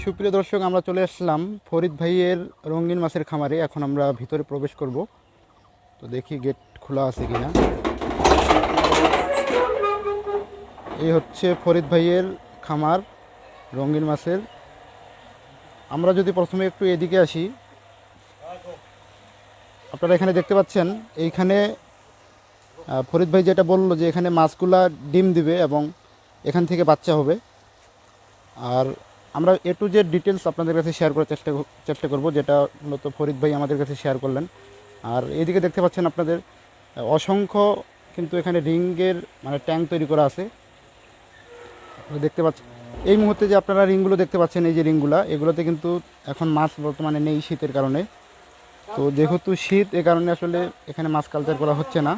সুপ্রিয় দর্শক, আমরা চলে আসলাম ফরিদ ভাইয়ের রঙিন মাছের খামারে। এখন আমরা ভিতরে প্রবেশ করব। তো দেখি গেট খোলা আছে কিনা। এই হচ্ছে ফরিদ ভাইয়ের খামার রঙিন মাছের। আমরা যদি প্রথমে একটু এদিকে আসি, আপনারা এখানে দেখতে পাচ্ছেন এইখানে ফরিদ ভাই যেটা বললো যে এখানে মাছগুলা ডিম দিবে এবং এখান থেকে বাচ্চা হবে। আর আমরা এ টু জেড ডিটেলস আপনাদের কাছে শেয়ার করার চেষ্টা করব, যেটা মূলত ফরিদ ভাই আমাদের কাছে শেয়ার করলেন। আর এদিকে দেখতে পাচ্ছেন আপনাদের অসংখ্য কিন্তু এখানে রিংয়ের মানে ট্যাঙ্ক তৈরি করা আছে। দেখতে পাচ্ছেন এই মুহূর্তে যে আপনারা রিংগুলো দেখতে পাচ্ছেন, এই যে রিংগুলো, এগুলোতে কিন্তু এখন মাছ বর্তমানে নেই শীতের কারণে। তো যেহেতু শীত, এ কারণে আসলে এখানে মাছ কালচার করা হচ্ছে না।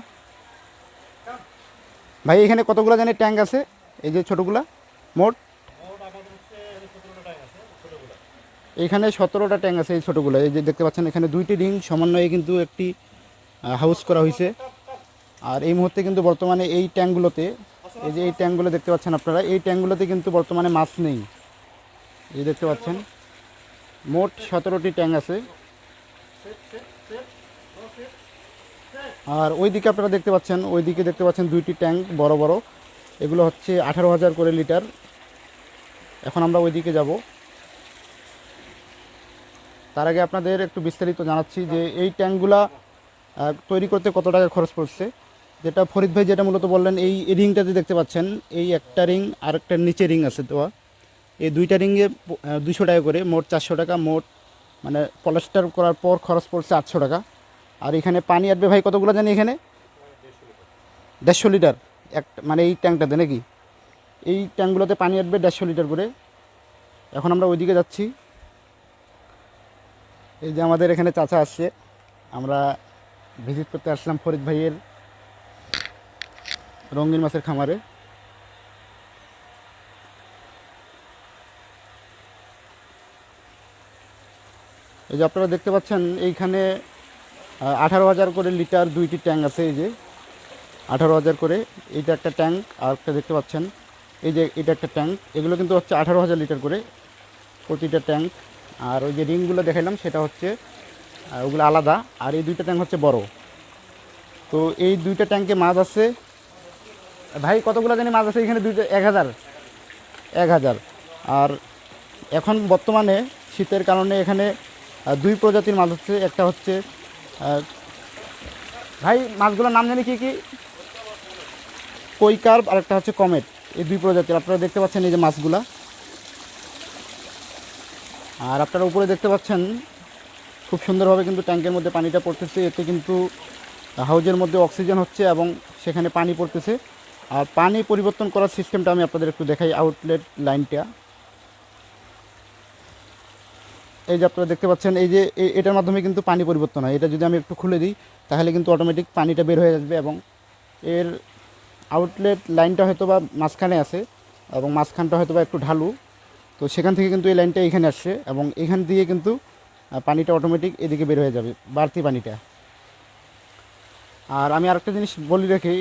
ভাই এখানে কতগুলো জানি ট্যাঙ্ক আছে, এই যে ছোটোগুলা? মোট এইখানে 17টা ট্যাঙ্ক আছে, এই ছোটোগুলো। এই যে দেখতে পাচ্ছেন এখানে দুইটি রিং সমন্বয়ে কিন্তু একটি হাউস করা হয়েছে। আর এই মুহূর্তে কিন্তু বর্তমানে এই ট্যাঙ্কগুলোতে, এই যে এই ট্যাঙ্কগুলো দেখতে পাচ্ছেন আপনারা, এই ট্যাঙ্কগুলোতে কিন্তু বর্তমানে মাছ নেই। এই দেখতে পাচ্ছেন মোট 17টি ট্যাঙ্ক আছে। আর ওইদিকে আপনারা দেখতে পাচ্ছেন, ওইদিকে দেখতে পাচ্ছেন দুইটি ট্যাঙ্ক বড় বড়। এগুলো হচ্ছে 18,000 করে লিটার। এখন আমরা ওইদিকে যাব। তার আগে আপনাদের একটু বিস্তারিত জানাচ্ছি যে এই ট্যাঙ্কগুলা তৈরি করতে কত টাকা খরচ পড়ছে। যেটা ফরিদ ভাই যেটা মূলত বললেন, এই রিংটাতে দেখতে পাচ্ছেন এই একটা রিং আর একটা নিচে রিং আছে দেওয়া। এই দুইটা রিংয়ে 200 টাকা করে, মোট 400 টাকা। মোট মানে পলিস্টার করার পর খরচ পড়ছে 800 টাকা। আর এখানে পানি আসবে ভাই কতগুলো জানি, এখানে 150 লিটার মানে এই ট্যাঙ্কটাতে নাকি? এই ট্যাঙ্কগুলোতে পানি আসবে 150 লিটার করে। এখন আমরা ওইদিকে যাচ্ছি। এই যে আমাদের এখানে চাচা আসছে, আমরা ভিজিট করতে আসলাম ফরিদ ভাইয়ের রঙিন মাছের খামারে। এই যে আপনারা দেখতে পাচ্ছেন এইখানে 18,000 করে লিটার দুইটি ট্যাঙ্ক আছে। এই যে 18,000 করে, এইটা একটা ট্যাঙ্ক। আর একটা দেখতে পাচ্ছেন এই যে এটা একটা ট্যাঙ্ক। এগুলো কিন্তু হচ্ছে 18,000 লিটার করে প্রতিটা ট্যাঙ্ক। আর ওই যে রিংগুলো দেখালাম সেটা হচ্ছে ওগুলো আলাদা। আর এই দুইটা ট্যাঙ্ক হচ্ছে বড়। তো এই দুইটা ট্যাঙ্কে মাছ আছে ভাই কতগুলো জানি মাছ আছে এখানে? 1,000। 1,000। আর এখন বর্তমানে শীতের কারণে এখানে দুই প্রজাতির মাছ হচ্ছে। একটা হচ্ছে ভাই মাছগুলোর নাম জানি কি কি, কই কার্প, আর একটা হচ্ছে কমেট। এই দুই প্রজাতির আপনারা দেখতে পাচ্ছেন এই যে মাছগুলা। আর আপনারা উপরে দেখতে পাচ্ছেন খুব সুন্দরভাবে কিন্তু ট্যাঙ্কের মধ্যে পানিটা পড়তেছে। এতে কিন্তু হাউজের মধ্যে অক্সিজেন হচ্ছে এবং সেখানে পানি পড়তেছে। আর পানি পরিবর্তন করার সিস্টেমটা আমি আপনাদের একটু দেখাই। আউটলেট লাইনটা এই যে আপনারা দেখতে পাচ্ছেন, এই যে এটার মাধ্যমে কিন্তু পানি পরিবর্তন হয়। এটা যদি আমি একটু খুলে দিই তাহলে কিন্তু অটোমেটিক পানিটা বের হয়ে আসবে। এবং এর আউটলেট লাইনটা হয়তো বা মাঝখানে আছে এবং মাঝখানটা হয়তো বা একটু ঢালু। তো সেখান থেকে কিন্তু এই লাইনটা এখানে আসছে এবং এখান দিয়ে কিন্তু পানিটা অটোমেটিক এদিকে বের হয়ে যাবে, বাড়তি পানিটা। আর আমি আরেকটা জিনিস বলি রেখে,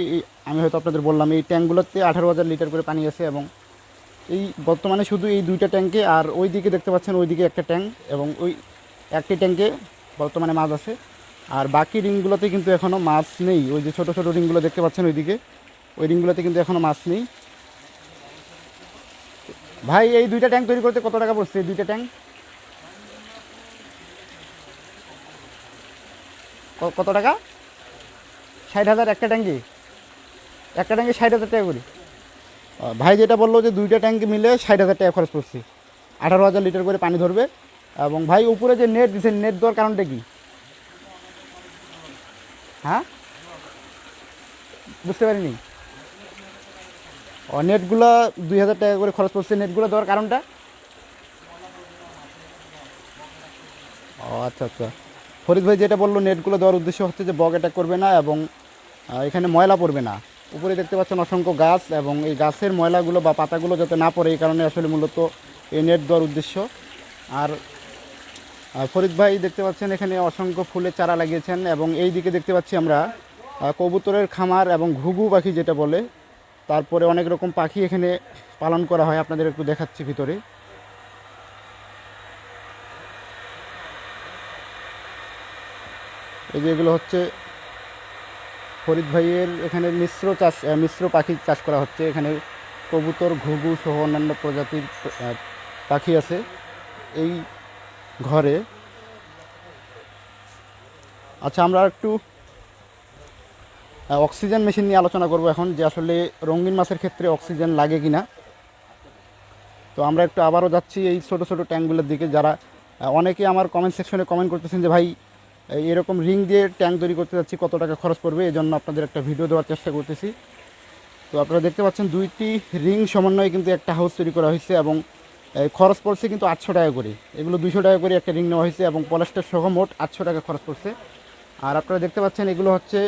আমি হয়তো আপনাদের বললাম এই ট্যাঙ্কগুলোতে 18,000 লিটার করে পানি আছে। এবং এই বর্তমানে শুধু এই দুইটা ট্যাঙ্কে, আর ওই দিকে দেখতে পাচ্ছেন ওইদিকে একটা ট্যাঙ্ক, এবং ওই একটি ট্যাঙ্কে বর্তমানে মাছ আছে। আর বাকি রিংগুলোতে কিন্তু এখনও মাছ নেই। ওই যে ছোটো ছোটো রিংগুলো দেখতে পাচ্ছেন ওইদিকে, ওই রিংগুলোতে কিন্তু এখনও মাছ নেই। ভাই এই দুইটা ট্যাঙ্ক তৈরি করতে কত টাকা পড়ছে? এই দুইটা ট্যাঙ্ক কত টাকা? 60,000 একটা ট্যাঙ্কি? একটা ট্যাঙ্কি 60,000 টাকা করে? ভাই যেটা বললো যে দুইটা ট্যাঙ্কি মিলে 60,000 টাকা খরচ পড়ছে। 18,000 লিটার করে পানি ধরবে। এবং ভাই উপরে যে নেট দিচ্ছেন, নেট দেওয়ার কারণটা কি? হ্যাঁ, বুঝতে পারিনি। নেটগুলো 2,000 টাকা করে খরচ পড়ছে। নেটগুলো দেওয়ার কারণটা? আচ্ছা আচ্ছা। ফরিদ ভাই যেটা বললো, নেটগুলো দেওয়ার উদ্দেশ্য হচ্ছে যে বগ অ্যাটাক করবে না এবং এখানে ময়লা পড়বে না। উপরে দেখতে পাচ্ছেন অসংখ্য গাছ, এবং এই গাছের ময়লাগুলো বা পাতাগুলো যাতে না পড়ে, এই কারণে আসলে মূলত এই নেট দেওয়ার উদ্দেশ্য। আর ফরিদ ভাই দেখতে পাচ্ছেন এখানে অসংখ্য ফুলের চারা লাগিয়েছেন। এবং এই দিকে দেখতে পাচ্ছি আমরা কবুতরের খামার এবং ঘুঘু পাখি যেটা বলে, তারপরে অনেক রকম পাখি এখানে পালন করা হয়। আপনাদের একটু দেখাচ্ছি ভিতরে। এই যে এগুলো হচ্ছে ফরিদ ভাইয়ের এখানে মিশ্র পাখি চাষ করা হচ্ছে। এখানে কবুতর, ঘুঘু সহ অন্যান্য প্রজাতির পাখি আছে এই ঘরে। আচ্ছা, আমরা একটু অক্সিজেন মেশিন নিয়ে আলোচনা করব এখন, যে আসলে রঙিন মাছের ক্ষেত্রে অক্সিজেন লাগে কি না। তো আমরা একটু আবারও যাচ্ছি এই ছোটো ছোটো ট্যাঙ্কগুলোর দিকে। যারা অনেকে আমার কমেন্ট সেকশনে কমেন্ট করতেছেন যে ভাই এরকম রিং দিয়ে ট্যাঙ্ক তৈরি করতে যাচ্ছি, কত টাকা খরচ পড়বে, এই জন্য আপনাদের একটা ভিডিও দেওয়ার চেষ্টা করতেছি। তো আপনারা দেখতে পাচ্ছেন 2টি রিং সমন্বয়ে কিন্তু একটা হাউস তৈরি করা হয়েছে, এবং খরচ পড়ছে কিন্তু 800 টাকা করে। এগুলো 200 টাকা করে একটা রিং নেওয়া হয়েছে, এবং পলাশটার সহ মোট 800 টাকা খরচ পড়ছে। আর আপনারা দেখতে পাচ্ছেন এগুলো হচ্ছে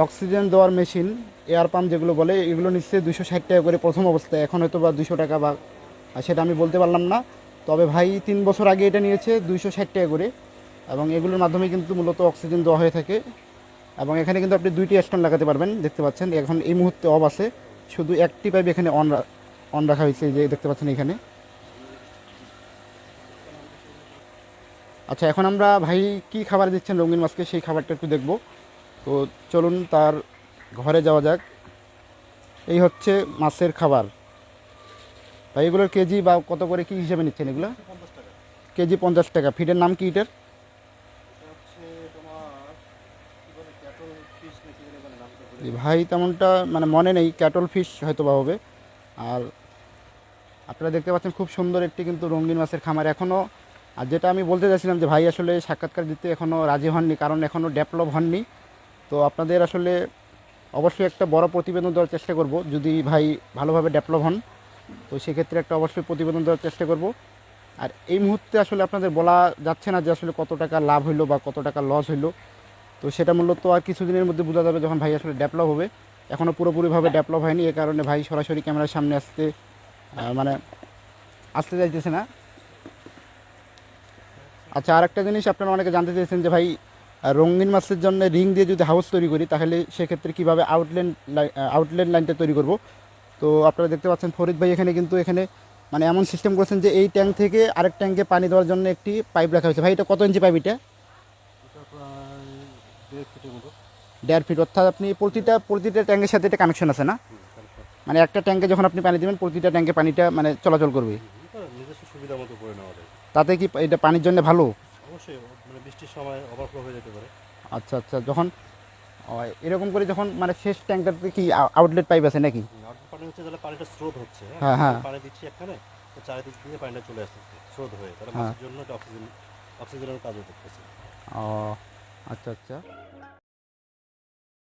অক্সিজেন দেওয়ার মেশিন, এয়ার পাম্প যেগুলো বলে, এগুলো নিচ্ছে 260 টাকা করে প্রথম অবস্থায়। এখন হয়তো বা 200 টাকা বা সেটা আমি বলতে পারলাম না। তবে ভাই 3 বছর আগে এটা নিয়েছে 260 টাকা করে, এবং এগুলোর মাধ্যমে কিন্তু মূলত অক্সিজেন দেওয়া হয়ে থাকে। এবং এখানে কিন্তু আপনি 2টি স্টোন লাগাতে পারবেন। দেখতে পাচ্ছেন এখন এই মুহূর্তে অফ আছে, শুধু একটি পাইপ এখানে অন রাখা হয়েছে, যে দেখতে পাচ্ছেন এখানে। আচ্ছা, এখন আমরা ভাই কি খাবার দিচ্ছেন রঙিন মাছকে সেই খাবারটা একটু দেখব। তো চলুন তার ঘরে যাওয়া যাক। এই হচ্ছে মাছের খাবার। ভাই এগুলোর কেজি বা কত করে কি হিসেবে নিচ্ছেন এগুলো? কেজি 50 টাকা। ফিডের নাম কি এটার? ভাই তেমনটা মানে মনে নেই, ক্যাটল ফিশ হয়তো বা হবে। আর আপনারা দেখতে পাচ্ছেন খুব সুন্দর একটি কিন্তু রঙিন মাছের খামার এখনও। আর যেটা আমি বলতে চাইছিলাম যে ভাই আসলে সাক্ষাৎকার দিতে এখনও রাজি হননি, কারণ এখনও ডেভেলপ হননি। তো আপনাদের আসলে অবশ্যই একটা বড় প্রতিবেদন দেওয়ার চেষ্টা করব, যদি ভাই ভালোভাবে ডেভেলপ হন। তো সেক্ষেত্রে একটা অবশ্যই প্রতিবেদন দেওয়ার চেষ্টা করব। আর এই মুহূর্তে আসলে আপনাদের বলা যাচ্ছে না যে আসলে কত টাকা লাভ হইলো বা কত টাকা লস হইলো। তো সেটা মূলত আর কিছুদিনের মধ্যে বোঝা যাবে, যখন ভাই আসলে ডেভেলপ হবে। এখনও পুরোপুরিভাবে ডেভেলপ হয়নি, এ কারণে ভাই সরাসরি ক্যামেরার সামনে মানে আসতে চাইতেছে না। আচ্ছা, আর একটা জিনিস আপনারা অনেকে জানতে চেয়েছেন যে ভাই রঙিন মাছের জন্য রিং দিয়ে যদি হাউস তৈরি করি, তাহলে সেক্ষেত্রে কীভাবে আউটলেট লাইনটা তৈরি করব। তো আপনারা দেখতে পাচ্ছেন ফরিদ ভাই এখানে মানে এমন সিস্টেম করেছেন যে এই ট্যাঙ্ক থেকে আরেক ট্যাঙ্কে পানি দেওয়ার জন্য একটি পাইপ রাখা হয়েছে। ভাই এটা কত ইঞ্চি পাইপ? এটা 1.5 ফিট। অর্থাৎ আপনি প্রতিটা ট্যাঙ্কের সাথে এটা কানেকশন আছে না? মানে একটা ট্যাঙ্কে যখন আপনি পানি দেবেন, প্রতিটা ট্যাঙ্কে পানিটা মানে চলাচল করবে। নিজস্ব সুবিধা মতো করে নেওয়া যায়। তাতে কি এটা পানির জন্য ভালো? অবশ্যই, মানে বৃষ্টির সময় ওভারফ্লো হয়ে যেতে পারে। আচ্ছা আচ্ছা, যখন এরকম করে যখন মানে শেষ ট্যাঙ্কটাতে কি আউটলেট পাইপ আছে নাকি? আউটপুট পানি হচ্ছে তাহলে পানিটা স্রোত হচ্ছে, হ্যাঁ হ্যাঁ পানি দিচ্ছি এখানে, তো চারিদিক দিয়ে পানিটা চলে আসতেছে স্রোত হয়ে, তাহলে হ্যাঁ। মাছের জন্য এটা অক্সিজেনের কাজও করতেছে। ও আচ্ছা আচ্ছা।